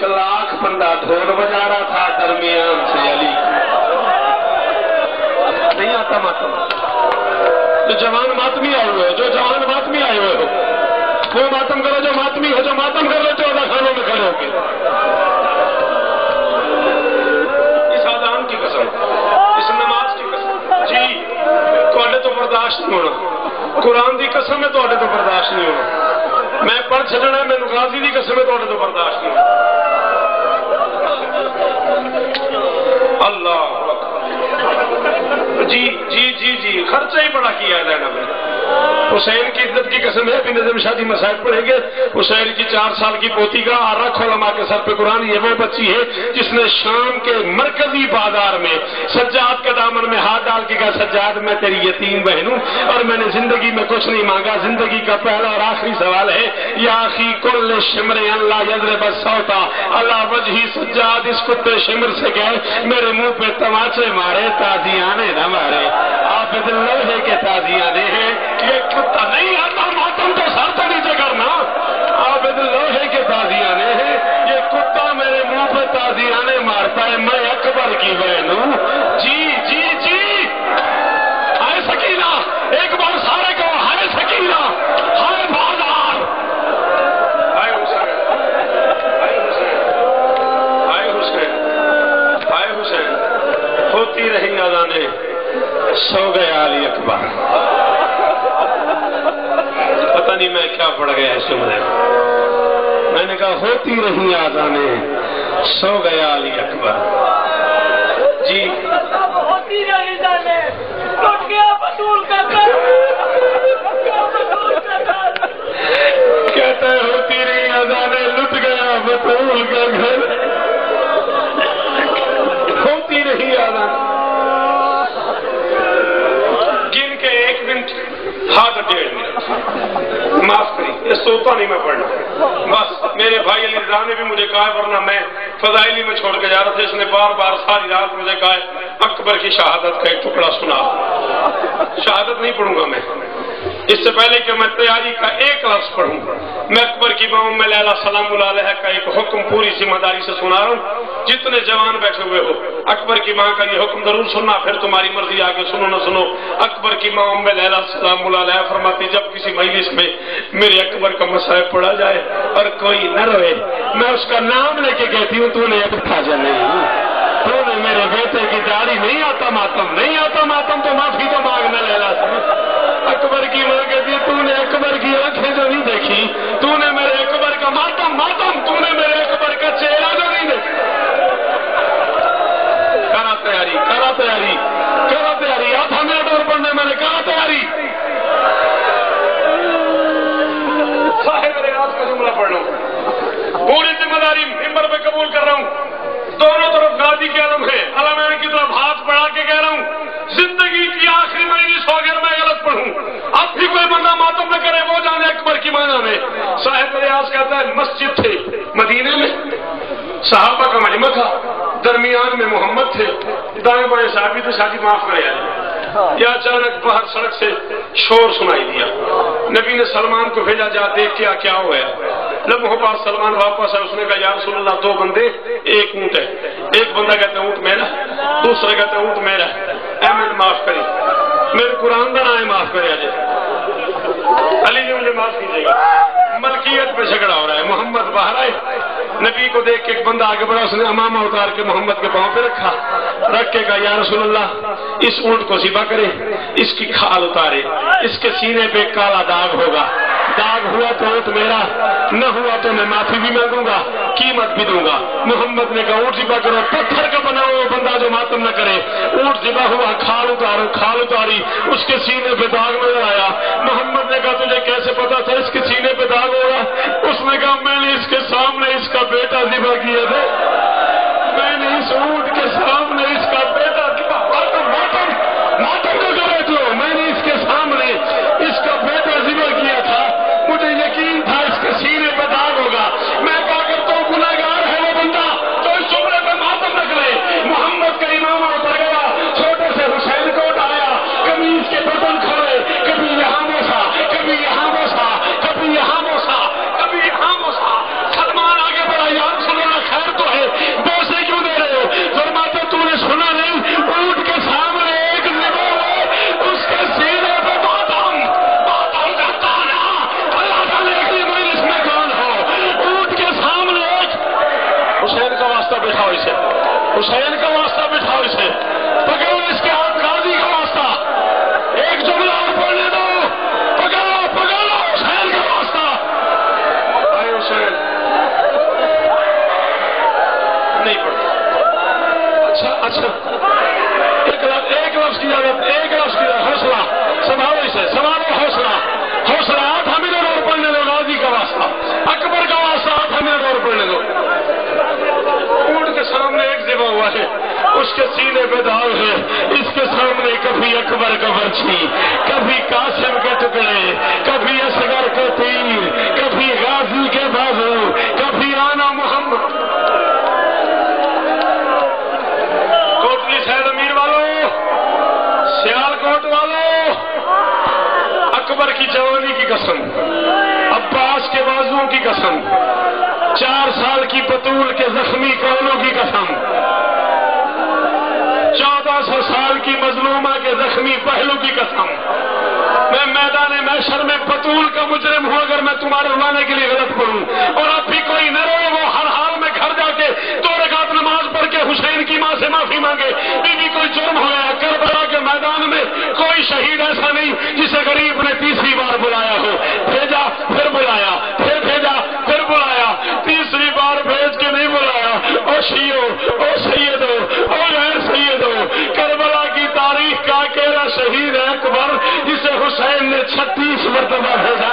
1,00,000 بندہ ڈھول بجا رہا تھا، درمیان سے علی نہیں آتا ماتم. جو جوان ماتمی آئے ہوئے ہو، جو جوان ماتمی آئے ہوئے ہو وہ ماتم کرو، جو ماتمی ہو جو ماتم کر لو 14 خانوں میں کھڑے ہو کے. اس آذان کی قسم، اس نماز کی قسم جی تواڈے تو برداشت نہیں ہونا. قرآن دی قسم ہے تواڈے تو برداشت نہیں ہونا. میں پڑھ چھڈنا، میں غازی دی قسم ہے تواڈے تو برداشت نہیں ہونا. اللہ جی جی جی جی خرچہ ہی بڑا کیا ہے نا. حسین کی عزت کی قسم ہے. ابھی نظم شاہ جی مسائل پڑھیں گے. حسین کی 4 سال کی پوتی کا رکھ علماء کے سر پہ قرآن. یہ وہ بچی ہے جس نے شام کے مرکزی بازار میں سجاد کے دامن میں ہاتھ ڈال کے کہا سجاد میں تیری یتیم بہن ہوں اور میں نے زندگی میں کچھ نہیں مانگا. زندگی کا پہلا اور آخری سوال ہے یا اخی کل شمر اللہ یضرب الصوتا اللہ وجہی. سجاد اس کتے شمر سے کہے میرے منہ پہ تماچے مارے تازیانے نہ مارے. آپ لوہے کے تازیانے ہیں. یہ کتا نہیں آتا ماتم تو سر تو نیچے کرنا. آپ لوہے کے تازیانے ہیں. یہ کتا میرے منہ پہ تازیانے مارتا ہے. میں اکبر کی بہن ہوں. جی جی جی ہائے سکینہ ایک بار سارے کو ہائے سکینہ ہائے بازار ہائے حسین ہائے حسین ہائے حسین ہائے حسین. ہوتی رہی آذانیں سو گیا علی اکبر. پتہ نہیں میں کیا پڑھ گیا اس جملے میں نے کہا ہوتی رہی آذانیں سو گیا علی اکبر. جی ہوتی رہی جانے لٹ گیا بطول کا گھر. کہتا ہے ہوتی رہی آذانیں لٹ گیا بطول کا گھر. ہوتی رہی آذانیں گن کے 1 منٹ ہاتھ 1.5 منٹ معاف کری. یہ سوتا نہیں میں پڑھنا. بس میرے بھائی علی رضا نے بھی مجھے کہا ورنہ میں فضائلی میں چھوڑ کے جا رہا تھا. اس نے بار بار ساری رات مجھے کہا اکبر کی شہادت کا ایک ٹکڑا سنا. شہادت نہیں پڑھوں گا میں. اس سے پہلے کہ میں تیاری کا ایک لفظ پڑھوں میں اکبر کی ماں ام لیلہ سلام اللہ علیہ کا ایک حکم پوری ذمہ داری سے سنا رہا ہوں. جتنے جوان بیٹھے ہوئے ہو اکبر کی ماں کا یہ حکم ضرور سننا. پھر تمہاری مرضی آگے سنو نہ سنو. اکبر کی ماں ام لیلہ سلام اللہ علیہ فرماتی جب کسی مجلس میں میرے اکبر کا مصائب پڑھا جائے اور کوئی نہ روئے میں اس کا نام لے کے کہتی ہوں تو نے اب تھا جا نہیں. تو نے میرے بیٹے کی داڑھی نہیں آتا ماتم نہیں آتا ماتم تو معافی تو مانگنا لیلا سے. اکبر کی ماں کہتی ہے تو نے اکبر کی آنکھیں جو نہیں دیکھی تو نے میرے اکبر کا ماتم ماتم تو نے میرے اکبر کا چہرہ جو نہیں دیکھا. کرا تیاری کرا تیاری کرا تیاری. آدھا منٹ اور پڑھنے میں نے کرا تیاری. صاحب ریاض کا جملہ پڑھ لوں. پوری ذمہ داری ممبر پہ قبول کر رہا ہوں. دونوں طرف غازی کے علم ہے. علماء کی طرف ہاتھ بڑھا کے کہہ رہا ہوں زندگی کی آخری مجلس ہو اگر میں غلط پڑھوں اب بھی کوئی بندہ ماتم نہ کرے وہ جانے اکبر کی مانا میں. صاحب ریاض کہتا ہے مسجد تھے مدینے میں صحابہ کا مجمع تھا. درمیان میں محمد تھے. دائیں بائیں صحابی تھے. شادی معاف کرے یا اچانک باہر سڑک سے شور سنائی دیا. نبی نے سلمان کو بھیجا جا دیکھ کیا ہوا ہے. لمحوں بعد سلمان واپس ہے. اس نے کہا یا رسول اللہ 2 بندے 1 اونٹ ہے. ایک بندہ کہتا ہے اونٹ میرا دوسرا کہتا ہے اونٹ میرا. اے میں معاف کری میرے قرآن کا نام معاف کرے جی. علی جی مجھے معاف کیجیے گا. ملکیت پہ جھگڑا ہو رہا ہے. محمد باہر آئے. نبی کو دیکھ کے ایک بندہ آگے بڑھا. اس نے امامہ اتار کے محمد کے پاؤں پہ رکھا. رکھ کے کہا یا رسول اللہ اس اونٹ کو ذبح کرے اس کی کھال اتارے اس کے سینے پہ کالا داغ ہوگا. داغ ہوا تو اونٹ میرا نہ ہوا تو میں معافی بھی مانگوں گا قیمت بھی دوں گا. محمد نے کہا اونٹ ذبح کرو. پتھر کا بنا ہوا بندہ جو ماتم نہ کرے. اونٹ ذبح ہوا. کھال اتارو. کھال اتاری. اس کے سینے پہ داغ نظر آیا. محمد نے کہا تجھے کیسے پتا تھا اس کے سینے پہ داغ ہوگا؟ اس نے کہا میں نے اس کے سامنے اس کا بیٹا ذبح کیا تھا. میں نے اس اونٹ کے سامنے اس کا بیٹا ذبح ماتم کو کرے تو میں نے اس کے سامنے اس کا بیٹا ذبح کیا تھا. مجھے یقین تھا اس کے سینے پہ داغ ہوگا. میں کہا اگر تو گناہگار ہے وہ بندہ تو اس جملے پہ ماتم نہ کرے. محمد کا امامہ اتر گیا. چھوٹے سے حسین کو اٹھایا. قمیض کے بٹن کھولے. کبھی یہاں موسا کبھی یہاں موسا کبھی یہاں موسا کبھی یہاں موسا. سلمان آگے بڑھا. یاد بٹھاؤ اسے، حسین کا واسطہ بٹھاؤ اسے، پکڑو اس کے ہاتھ غازی کا واسطہ، ایک جملہ اور پڑھنے دو، پکڑو حسین کا واسطہ، آئے حسین نہیں پڑھتا، اچھا ایک لفظ کی ضرورت، حوصلہ سنبھالو اسے، سنبھالو حوصلہ، 8 منٹ اور پڑھنے دو غازی کا واسطہ، اکبر کا واسطہ 8 منٹ اور پڑھنے دو۔ اونٹ کے سامنے ایک ذبح ہوا ہے، اس کے سینے پہ داغ ہے، اس کے سامنے کبھی اکبر کا برچھی، کبھی قاسم کے ٹکڑے، کبھی اصغر کے تیر، کبھی غازی کے بازو، کبھی آنا محمد۔ کوٹلی سید امیر والوں، سیالکوٹ والوں، اکبر کی جوانی کی قسم، عباس کے بازوؤں کی قسم، 4 سال کی بطول کے زخمی کونوں کی قسم، 1400 سال کی مظلومہ کے زخمی پہلو کی قسم، میں میدان محشر میں بطول کا مجرم ہوں اگر میں تمہارے رلانے کے لیے غلط پڑھوں، اور اب بھی کوئی نہ روئے، وہ ہر حال میں گھر جا کے 2 رکعت نماز پڑھ کے حسین کی ماں سے معافی مانگے، بھی کوئی جرم ہو گیا۔ کربلا کے میدان میں کوئی شہید ایسا نہیں جسے غریب نے تیسری بار بلایا ہو، بھیجا پھر بلایا، پھر بھیجا پھر بلایا، تیسری بار بھیج کے نہیں بلایا۔ او شیعو، او سیدو، او غیر سیدو، کربلا کی تاریخ کا اکیلا شہید ہے اکبر، جسے حسین نے 36 مرتبہ بھیجا